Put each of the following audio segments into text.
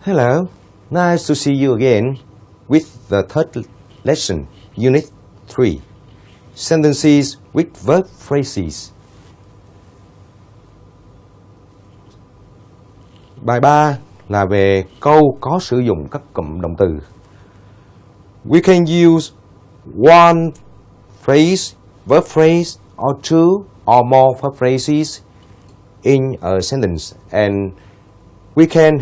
Hello, nice to see you again with the third lesson, Unit 3, Sentences with Verb Phrases. Bài 3 là về câu có sử dụng các cụm động từ. We can use one phrase, verb phrase, or two or more verb phrases in a sentence, and we can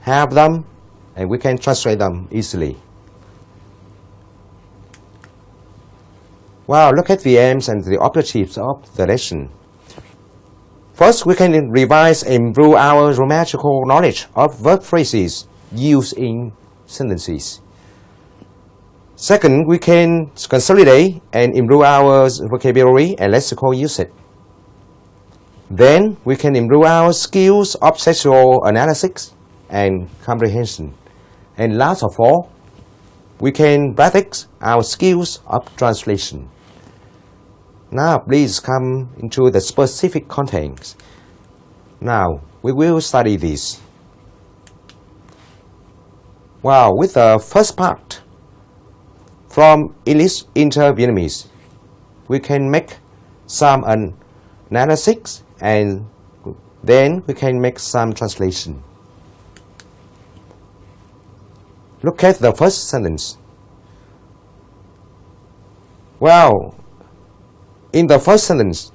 have them, and we can translate them easily. Wow, look at the aims and the objectives of the lesson. First, we can revise and improve our grammatical knowledge of verb phrases used in sentences. Second, we can consolidate and improve our vocabulary and lexical usage. Then, we can improve our skills of textual analysis and comprehension. And last of all, we can practice our skills of translation. Now, please come into the specific contents. Now, we will study this. Wow, with the first part, from English into Vietnamese, we can make some analysis and then we can make some translation. Look at the first sentence. Well, in the first sentence,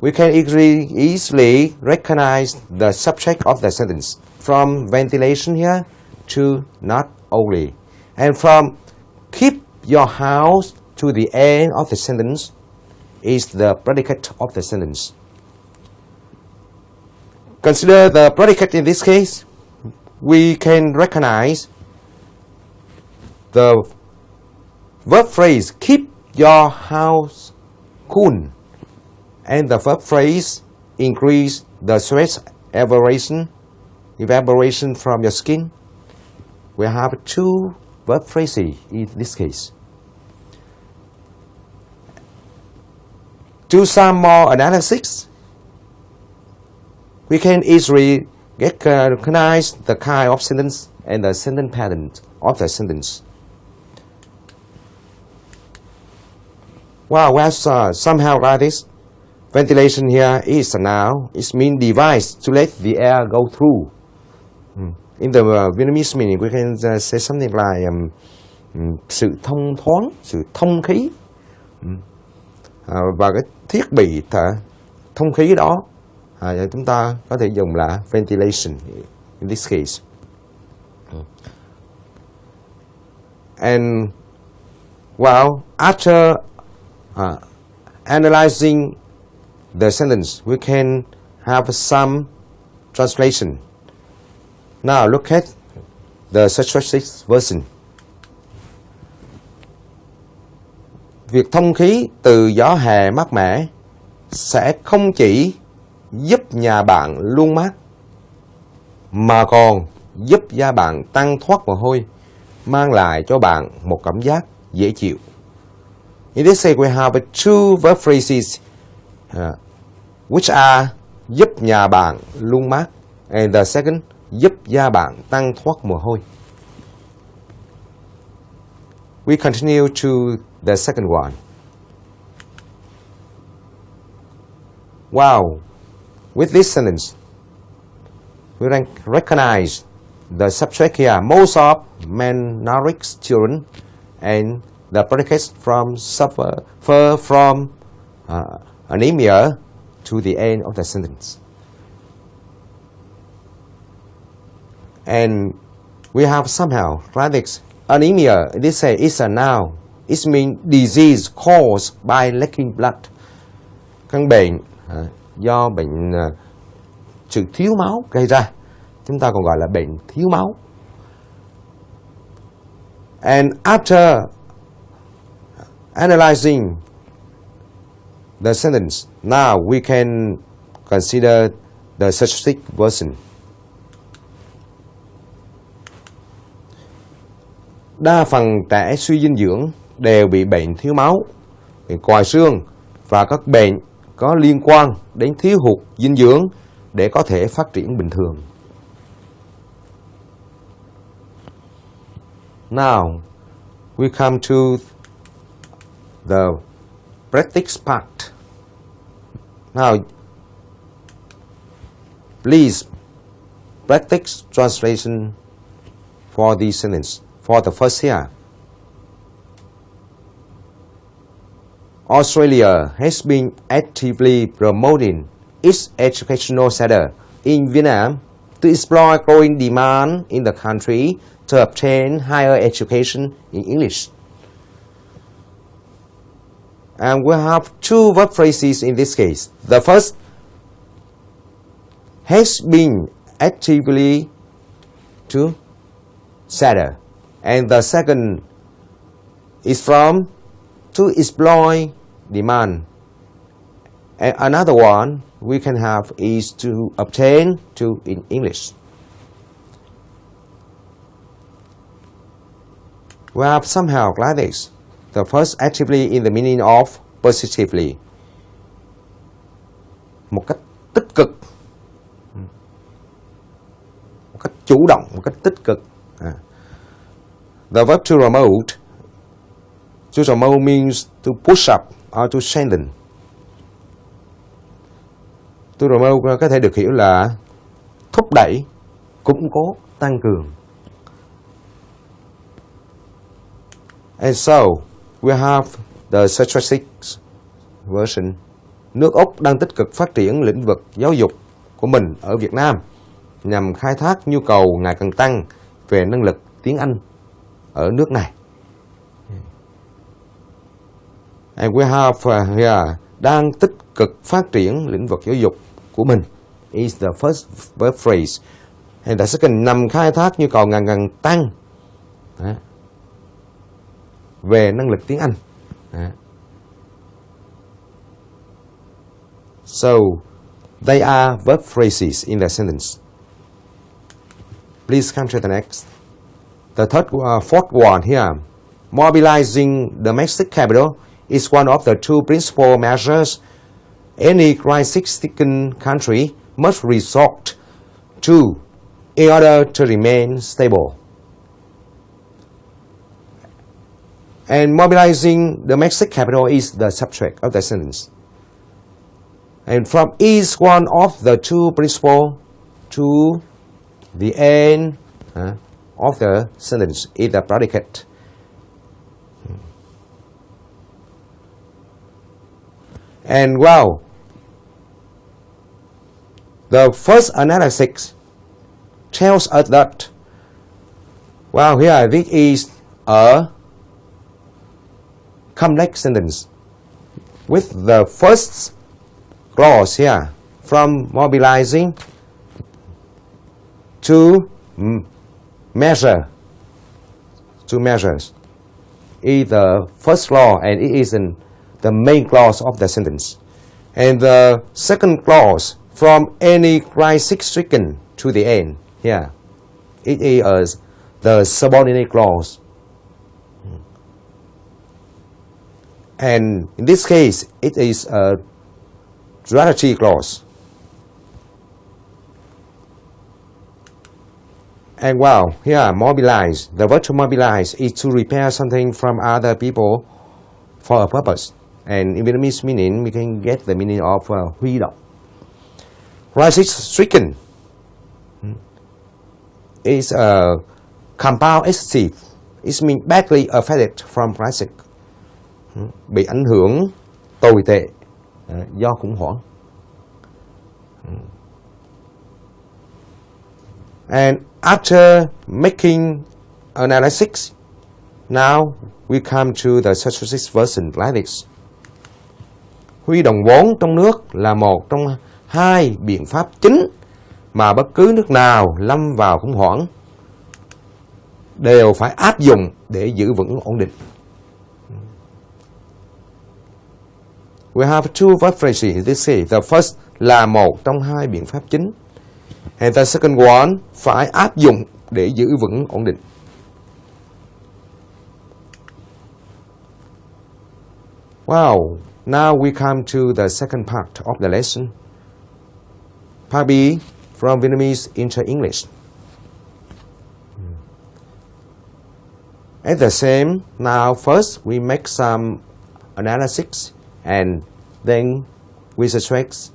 we can easily recognize the subject of the sentence from ventilation here to not only. And from keep your house to the end of the sentence is the predicate of the sentence. Consider the predicate in this case. We can recognize the verb phrase keep your house cool, and the verb phrase increase the sweat evaporation from your skin. We have two verb phrases in this case. Do some more analysis. We can easily recognize the kind of sentence and the sentence pattern of the sentence. Wow, we have somehow like this. Ventilation here is a noun. It means device to let the air go through. In the Vietnamese meaning, we can say something like sự thông thoáng, sự thông khí. Và cái thiết bị thông khí đó chúng ta có thể dùng là ventilation in this case. And well, after analyzing the sentence, we can have some translation. Now look at the suggested version. Việc thông khí từ gió hè mát mẻ sẽ không chỉ giúp nhà bạn luôn mát, mà còn giúp da bạn tăng thoát mồ hôi, mang lại cho bạn một cảm giác dễ chịu. In this case, we have two verb phrases which are giúp nhà bạn luôn mát, and the second, giúp da bạn tăng thoát mồ hôi. We continue to the second one. Wow, with this sentence, we recognize the subject here. Most of malnourished children, and the predicates suffer from anemia to the end of the sentence. And we have somehow radix. Anemia, they say, is a noun. It means disease caused by lacking blood. Căn bệnh do bệnh sự thiếu máu gây ra, chúng ta còn gọi là bệnh thiếu máu. And after analyzing the sentence, now we can consider the suggested version. Đa phần trẻ suy dinh dưỡng đều bị bệnh thiếu máu, bệnh còi xương và các bệnh có liên quan đến thiếu hụt dinh dưỡng để có thể phát triển bình thường. Now, we come to the practice part. Now, please practice translation for the sentence. For the first here, Australia has been actively promoting its educational sector in Vietnam to explore growing demand in the country to obtain higher education in English. And we have two verb phrases in this case. The first, has been actively to settle, and the second is from to exploit demand. And another one we can have is to obtain to in English. We have somehow like this. The first actively in the meaning of positively, một cách tích cực, một cách chủ động, một cách tích cực. The verb to promote means to push up or to strengthen. To promote có thể được hiểu là thúc đẩy, củng cố, tăng cường. And so, we have the statistics version. Nước Úc đang tích cực phát triển lĩnh vực giáo dục của mình ở Việt Nam nhằm khai thác nhu cầu ngày càng tăng về năng lực tiếng Anh ở nước này. And we have here, đang tích cực phát triển lĩnh vực giáo dục của mình is the first verb phrase. And the second, nhằm khai thác nhu cầu ngày càng tăng về năng lực tiếng Anh. So, they are verb phrases in the sentence. Please come to the next. The fourth one here. Mobilizing domestic capital is one of the two principal measures any crisis-stricken country must resort to in order to remain stable. And mobilizing domestic capital is the subject of the sentence. And from each one of the two principal to the end of the sentence is the predicate. And well, the first analysis tells us that, well, here this is a complex sentence with the first clause here, from mobilizing to measure, to measures, is the first clause, and it is the main clause of the sentence. And the second clause, from any crisis-stricken to the end, here, it is the subordinate clause. And in this case, it is a duality clause. And well, here, mobilize. The verb to mobilize is to repair something from other people for a purpose. And in Vietnamese meaning, we can get the meaning of huy động. Crisis-stricken is a compound adjective. It means badly affected from crisis. Bị ảnh hưởng tồi tệ do khủng hoảng. And after making analysis, now we come to the statistics version like this. Huy động vốn trong nước là một trong hai biện pháp chính mà bất cứ nước nào lâm vào khủng hoảng đều phải áp dụng để giữ vững ổn định. We have two verb phrases in this case. The first là một trong hai biện pháp chính. And the second one, phải áp dụng để giữ vững ổn định. Wow, now we come to the second part of the lesson. Part B, from Vietnamese into English. At the same, now first we make some analysis and then we suggest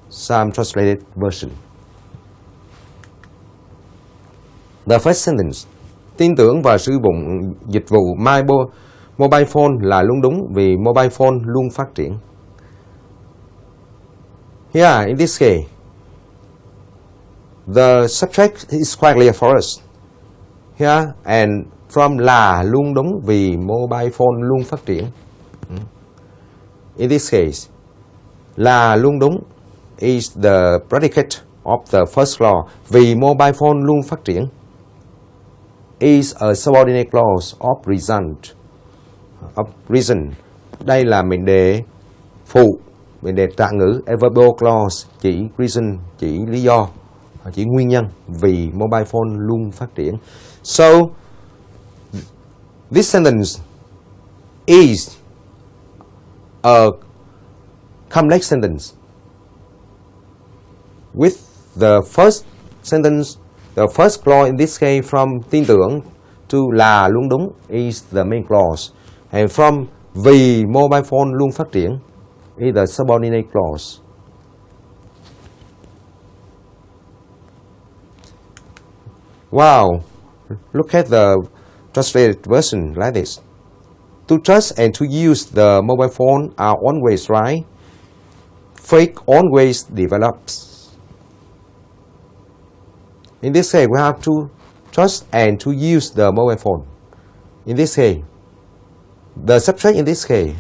some translated version. The first sentence. Tin tưởng và sử dụng dịch vụ mobile phone là luôn đúng vì mobile phone luôn phát triển. Here, in this case, the subject is quite clear for us. Here, and from là luôn đúng vì mobile phone luôn phát triển. In this case, là luôn đúng is the predicate of the first clause vì mobile phone luôn phát triển. Is a subordinate clause of reason. Đây là mệnh đề phụ, mệnh đề trạng ngữ adverbial clause chỉ reason, chỉ lý do, chỉ nguyên nhân vì mobile phone luôn phát triển. So this sentence is a complex sentence. With the first sentence, the first clause in this case from tin tưởng to là luôn đúng is the main clause. And from vì mobile phone luôn phát triển is the subordinate clause. Wow, look at the translated version like this. To trust and to use the mobile phone are always right. Fake always develops. In this case, we have to trust and to use the mobile phone. In this case, the subject in this case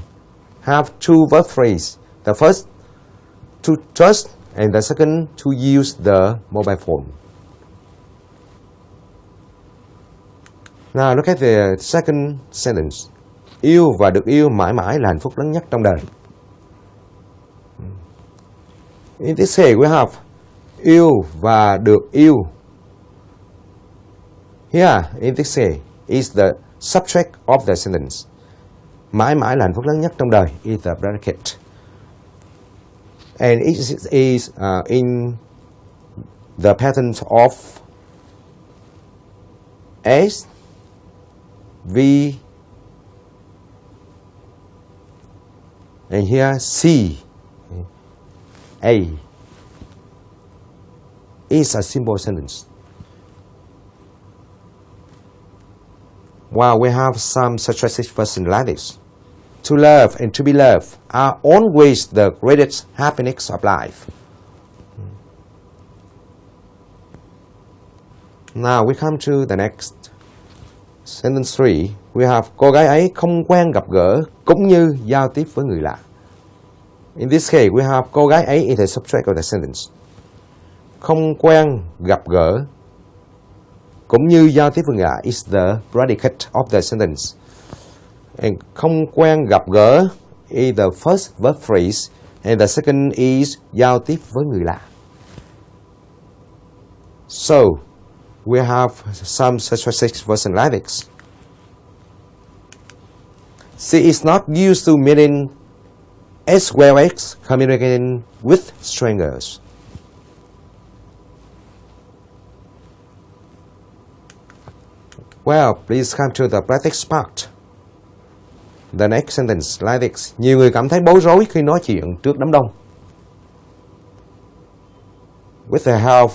have two verb phrases. The first, to trust, and the second, to use the mobile phone. Now look at the second sentence. Yêu và được yêu mãi mãi là hạnh phúc lớn nhất trong đời. In this case, we have yêu và được yêu. Here, in this case, is the subject of the sentence. Mãi mãi là hạnh phúc lớn nhất trong đời is the predicate. And it is in the pattern of S, V, and here C, A. Is a simple sentence. While we have some suggestive version like this. To love and to be loved are always the greatest happiness of life. Now we come to the next sentence 3. We have cô gái ấy không quen gặp gỡ cũng như giao tiếp với người lạ. In this case, we have cô gái ấy is the subject of the sentence. Không quen gặp gỡ cũng như giao tiếp với người lạ is the predicate of the sentence. And không quen gặp gỡ is the first verb phrase, and the second is giao tiếp với người lạ. So we have some suggestive version like this. She is not used to meeting as well as communicating with strangers. Well, please come to the practice part. The next sentence like this. Nhiều người cảm thấy bối rối khi nói chuyện trước đám đông. With the help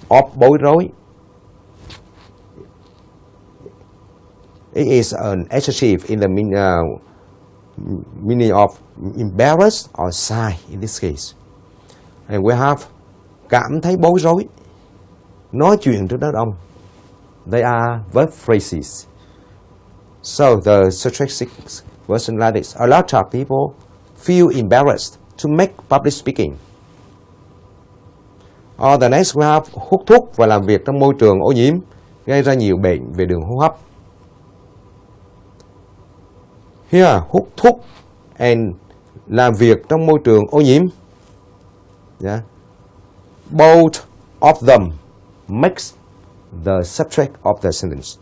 of bối rối. It is an adjective in the meaning of embarrassed or shy in this case. And we have cảm thấy bối rối. Nói chuyện trước đám đông. They are verb phrases. So the suggestive version like this. A lot of people feel embarrassed to make public speaking. Or the next we have hút thuốc và làm việc trong môi trường ô nhiễm gây ra nhiều bệnh về đường hô hấp. Here, hút thuốc and làm việc trong môi trường ô nhiễm. Yeah. Both of them makes the subject of the sentence.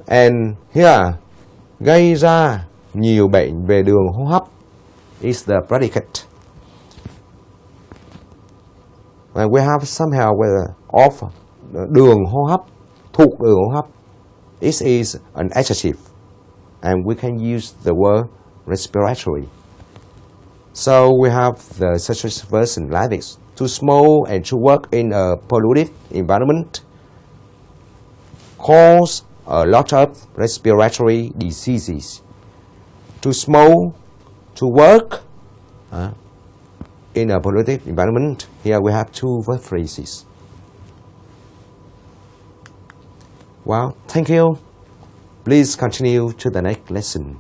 And here, gây ra nhiều bệnh về đường hô hấp is the predicate. And we have somehow of đường hô hấp, thuộc đường hô hấp. It is an adjective, and we can use the word respiratory. So we have the subject version like this: to smoke and to work in a polluted environment cause a lot of respiratory diseases. To smoke, to work in a polluted environment. Here we have two verb phrases. Well, thank you. Please continue to the next lesson.